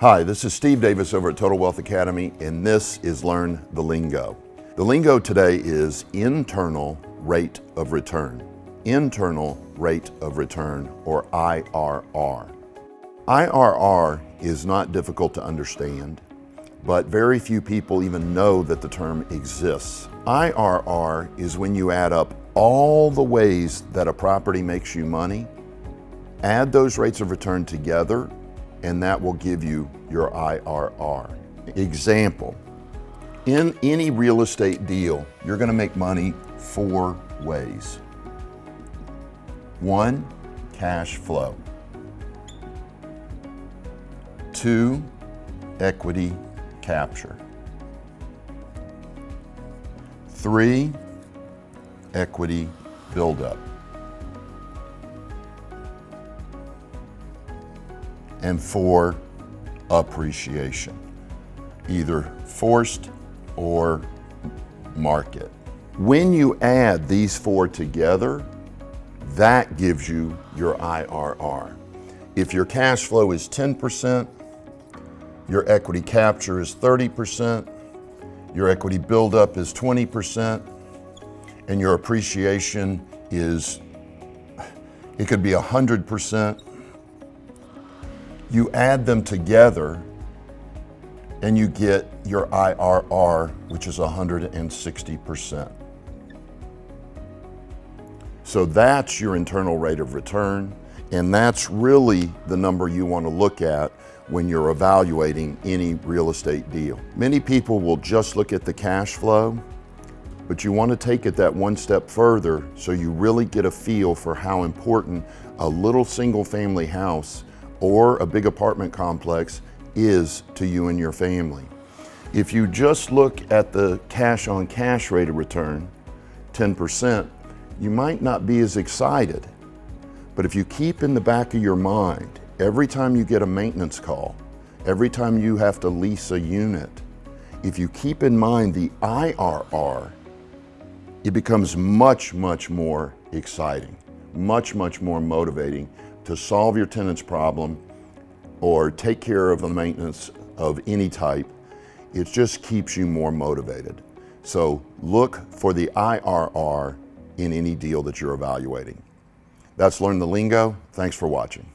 Hi, this is Steve Davis over at Total Wealth Academy, and this is Learn the Lingo. The lingo today is internal rate of return. Internal rate of return, or IRR. IRR is not difficult to understand, but very few people even know that the term exists. IRR is when you add up all the ways that a property makes you money, add those rates of return together, and that will give you your IRR. Example, in any real estate deal, you're going to make money 4 ways. 1, cash flow. 2, equity capture. 3, equity buildup. And 4, appreciation, either forced or market. When you add these 4 together, that gives you your IRR. If your cash flow is 10%, your equity capture is 30%, your equity buildup is 20%, and your appreciation is, it could be 100%. You add them together and you get your IRR, which is 160%. So that's your internal rate of return, and that's really the number you want to look at when you're evaluating any real estate deal. Many people will just look at the cash flow, but you want to take it that one step further so you really get a feel for how important a little single family house or a big apartment complex is to you and your family. If you just look at the cash on cash rate of return, 10%, you might not be as excited. But if you keep in the back of your mind, every time you get a maintenance call, every time you have to lease a unit, if you keep in mind the IRR, it becomes much, much more exciting, much, much more motivating to solve your tenant's problem or take care of the maintenance of any type. It just keeps you more motivated. So look for the IRR in any deal that you're evaluating. That's Learn the Lingo. Thanks for watching.